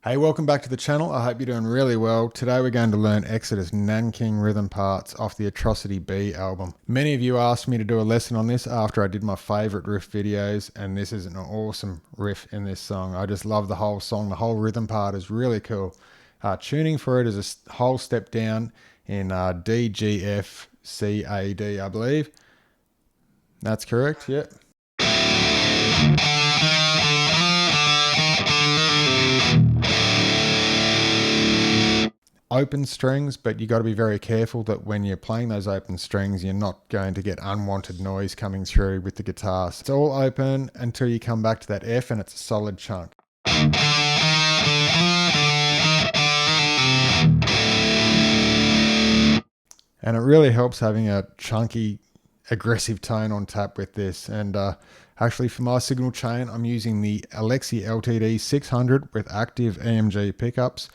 Hey, welcome back to the channel. I hope you're doing really well. Today we're going to learn Exodus Nanking rhythm parts off the Atrocity B album. Many of you asked me to do a lesson on this after I did my favorite riff videos, and this is an awesome riff in this song. I just love the whole song. The whole rhythm part is really cool. Tuning for it is a whole step down in D, G, F, C, A, D, I believe. That's correct, yep. Open strings, but you got to be very careful that when you're playing those open strings, you're not going to get unwanted noise coming through with the guitar. So it's all open until you come back to that F and it's a solid chunk. And it really helps having a chunky, aggressive tone on tap with this. And actually for my signal chain, I'm using the Alexi LTD 600 with active EMG pickups,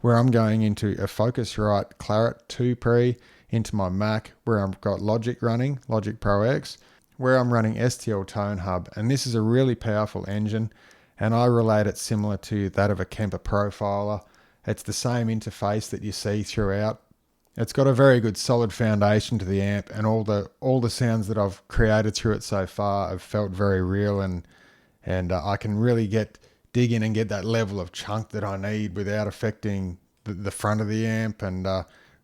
where I'm going into a Focusrite Claret 2 pre into my Mac, where I've got Logic running, Logic Pro X, where I'm running STL ToneHub. And this is a really powerful engine, and I relate it similar to that of a Kemper Profiler. It's the same interface that you see throughout. It's got a very good solid foundation to the amp, and all the sounds that I've created through it so far have felt very real, and I can really dig in and get that level of chunk that I need without affecting the front of the amp, and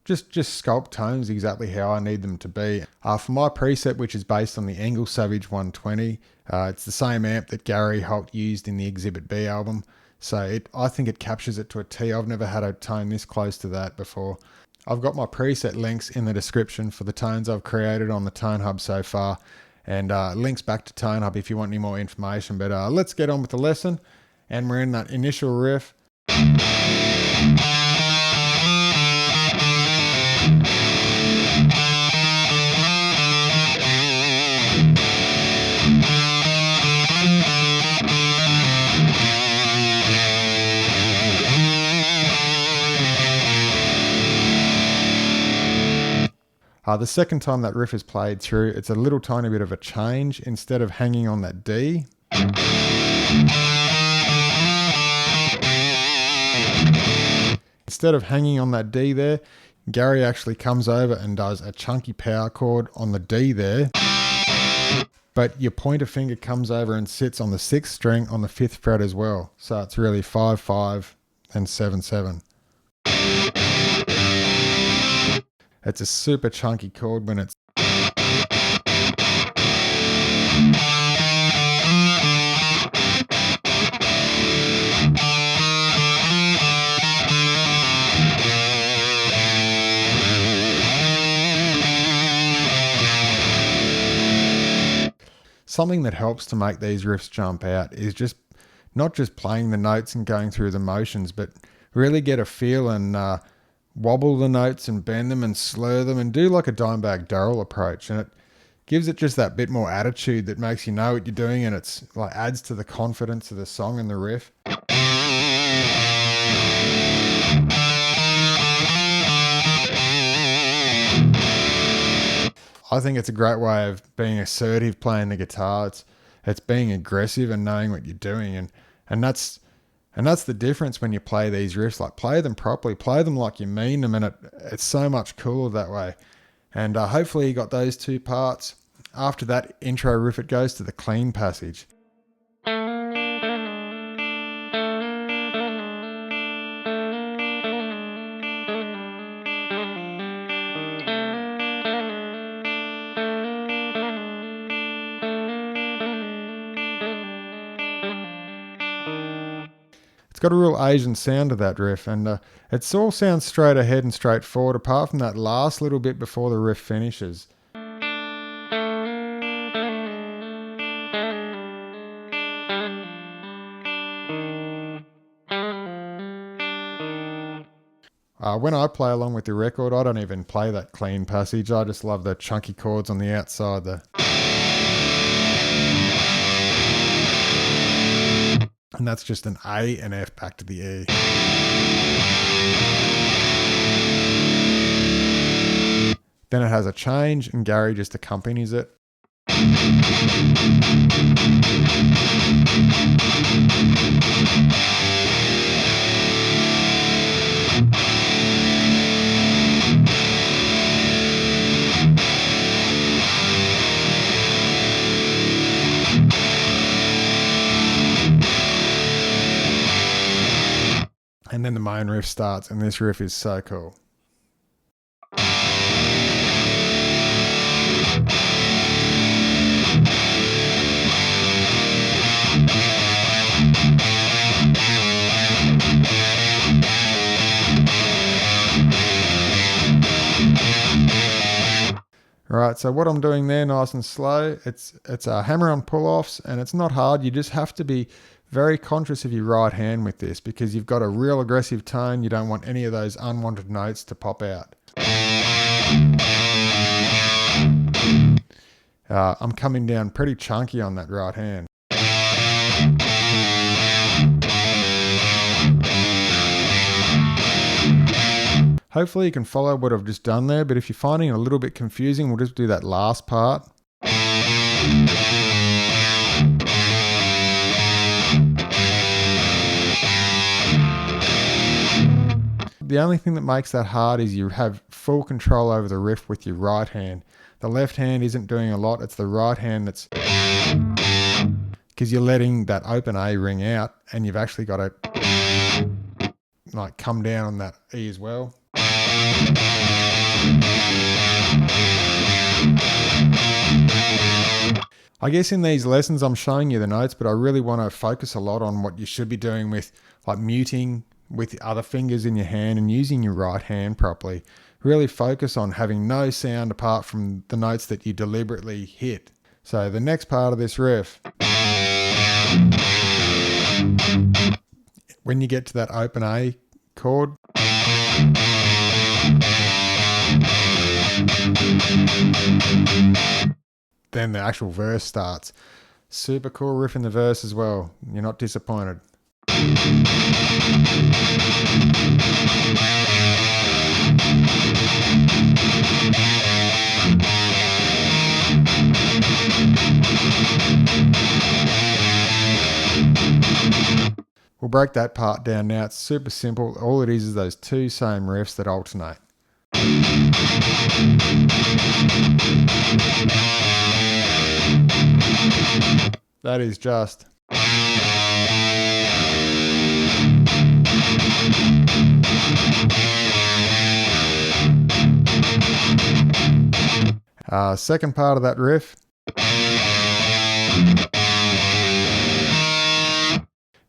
just sculpt tones exactly how I need them to be. For my preset, which is based on the Engel Savage 120, it's the same amp that Gary Holt used in the Exhibit B album, so I think it captures it to a T. I've never had a tone this close to that before. I've got my preset links in the description for the tones I've created on the ToneHub so far, and links back to ToneHub if you want any more information. But let's get on with the lesson. And we're in that initial riff. The second time that riff is played through, it's a little tiny bit of a change. Instead of hanging on that D, there, Gary actually comes over and does a chunky power chord on the D there, but your pointer finger comes over and sits on the 6th string on the 5th fret as well. So it's really 5, 5 and 7, 7. It's a super chunky chord when it's something that helps to make these riffs jump out is just not just playing the notes and going through the motions, but really get a feel and wobble the notes and bend them and slur them and do like a Dimebag Darrell approach. And it gives it just that bit more attitude that makes you know what you're doing, and it's like adds to the confidence of the song and the riff. I think it's a great way of being assertive playing the guitar. It's being aggressive and knowing what you're doing, and that's the difference when you play these riffs. Like, play them properly, play them like you mean them, and it's so much cooler that way. And hopefully you got those two parts. After that intro riff, it goes to the clean passage. It's got a real Asian sound to that riff, and it all sounds straight ahead and straightforward, apart from that last little bit before the riff finishes. When I play along with the record, I don't even play that clean passage. I just love the chunky chords on the outside there. And that's just an A and F back to the E. Then it has a change and Gary just accompanies it. And then the main riff starts, and this riff is so cool. Right, so what I'm doing there, nice and slow, it's a hammer on pull-offs, and it's not hard. You just have to be very conscious of your right hand with this, because you've got a real aggressive tone. You don't want any of those unwanted notes to pop out. I'm coming down pretty chunky on that right hand. Hopefully you can follow what I've just done there, but if you're finding it a little bit confusing, we'll just do that last part. The only thing that makes that hard is you have full control over the riff with your right hand. The left hand isn't doing a lot, it's the right hand that's... because you're letting that open A ring out, and you've actually got to like come down on that E as well. I guess in these lessons I'm showing you the notes, but I really want to focus a lot on what you should be doing with like muting with the other fingers in your hand and using your right hand properly. Really focus on having no sound apart from the notes that you deliberately hit. So the next part of this riff, when you get to that open A chord, then the actual verse starts. Super cool riff in the verse as well. You're not disappointed. We'll break that part down now. It's super simple. All it is those two same riffs that alternate. That is just... second part of that riff.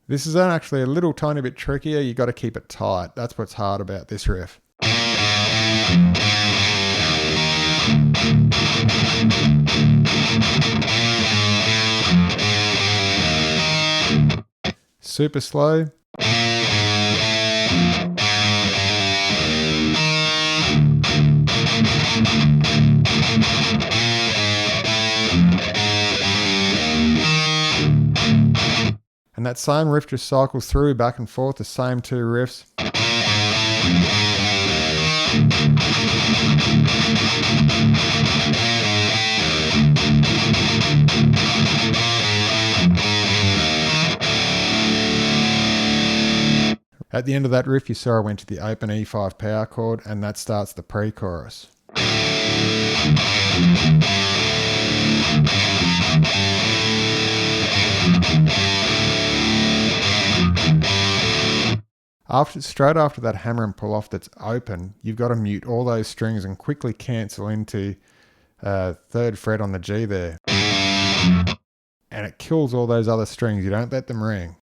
This is actually a little tiny bit trickier. You got to keep it tight. That's what's hard about this riff. Super slow. And that same riff just cycles through back and forth, the same two riffs. At the end of that riff, you saw I went to the open E5 power chord, and that starts the pre-chorus. Straight after that hammer and pull off that's open, you've got to mute all those strings and quickly cancel into 3rd fret on the G there. And it kills all those other strings. You don't let them ring.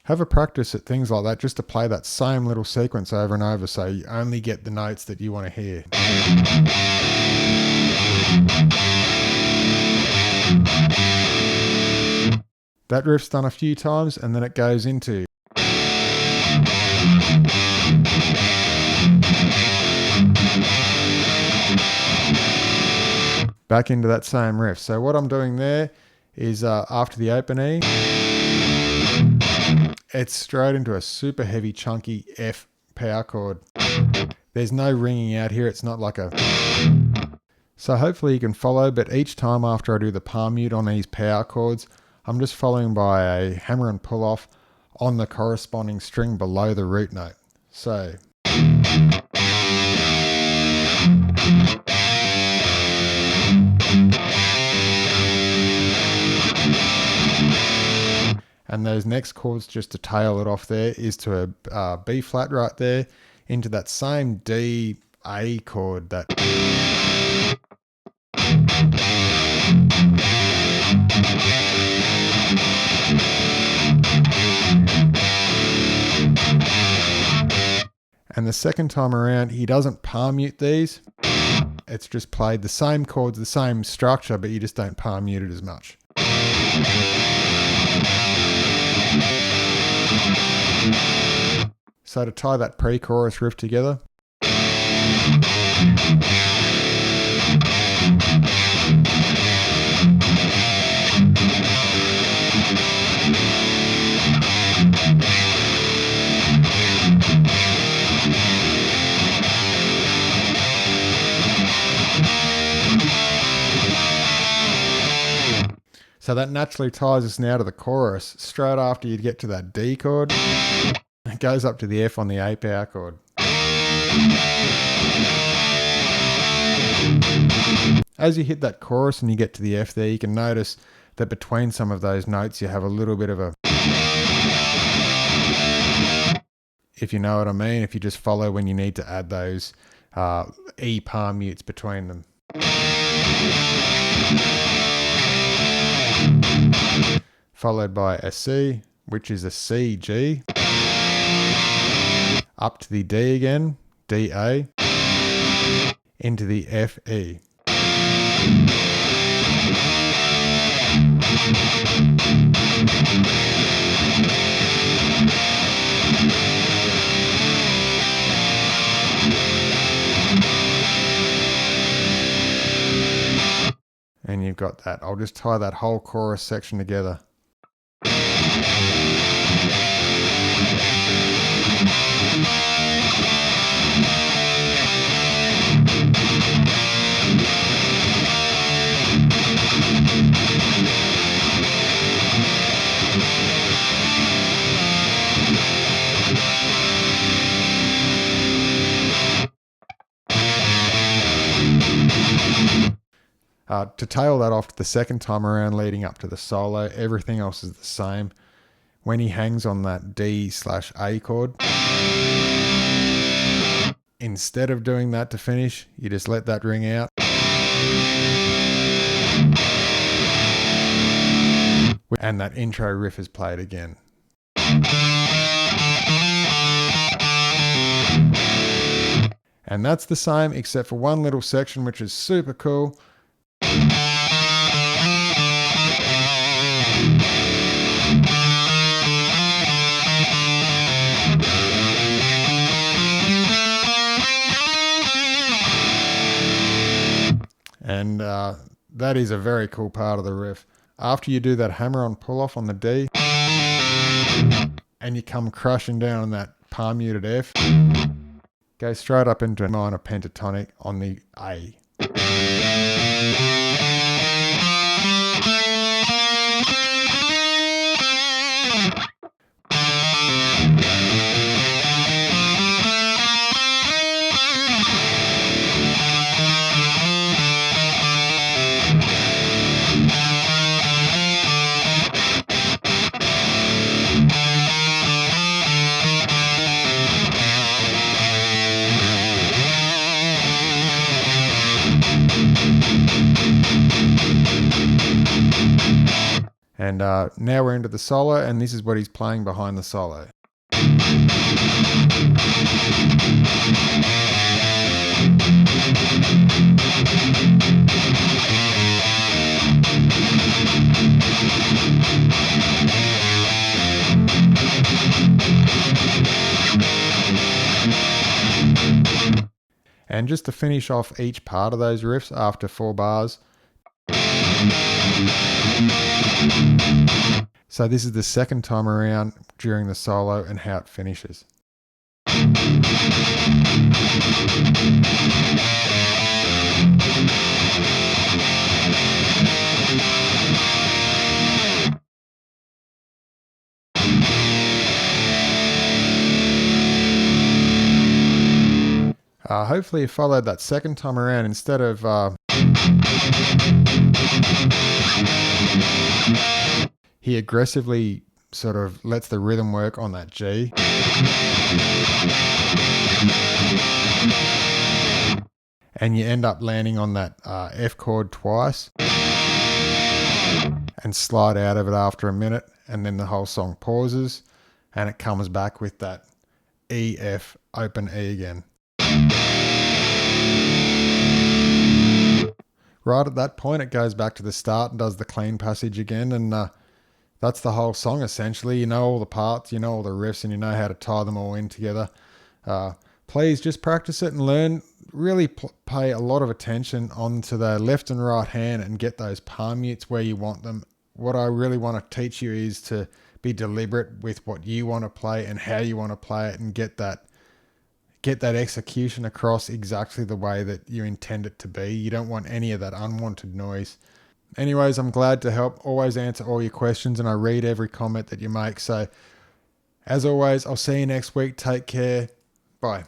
Have a practice at things like that just to play that same little sequence over and over so you only get the notes that you want to hear. That riff's done a few times and then it goes into. Back into that same riff. So what I'm doing there is after the open E, it's straight into a super heavy chunky F power chord. There's no ringing out here. It's not like a... So hopefully you can follow, but each time after I do the palm mute on these power chords, I'm just following by a hammer and pull off on the corresponding string below the root note. So... And those next chords, just to tail it off there, is to a B flat right there into that same D A chord. That and the second time around, he doesn't palm mute these. It's just played the same chords, the same structure, but you just don't palm mute it as much. So to tie that pre-chorus riff together, so that naturally ties us now to the chorus. Straight after you get to that D chord, it goes up to the F on the A power chord. As you hit that chorus and you get to the F there, you can notice that between some of those notes you have a little bit of a... If you know what I mean, if you just follow when you need to add those E palm mutes between them. Followed by a C, which is a C, G. Up to the D again, D, A. Into the F, E. And you've got that. I'll just tie that whole chorus section together. To tail that off the second time around leading up to the solo, everything else is the same. When he hangs on that D/A chord, instead of doing that to finish, you just let that ring out. And that intro riff is played again. And that's the same except for one little section which is super cool. And that is a very cool part of the riff. After you do that hammer on pull off on the D and you come crushing down on that palm muted F, go straight up into a minor pentatonic on the A. And now we're into the solo, and this is what he's playing behind the solo. And just to finish off each part of those riffs after 4 bars. So this is the second time around during the solo and how it finishes. Hopefully you followed that second time around instead of he aggressively sort of lets the rhythm work on that G. And you end up landing on that F chord twice and slide out of it after a minute, and then the whole song pauses and it comes back with that E, F, open E again. Right at that point, it goes back to the start and does the clean passage again, and that's the whole song essentially. You know all the parts, you know all the riffs, and you know how to tie them all in together. Please just practice it and learn. Really pay a lot of attention onto the left and right hand and get those palm mutes where you want them. What I really want to teach you is to be deliberate with what you want to play and how you want to play it, and get that execution across exactly the way that you intend it to be. You don't want any of that unwanted noise. Anyways, I'm glad to help. Always answer all your questions, and I read every comment that you make. So as always, I'll see you next week. Take care. Bye.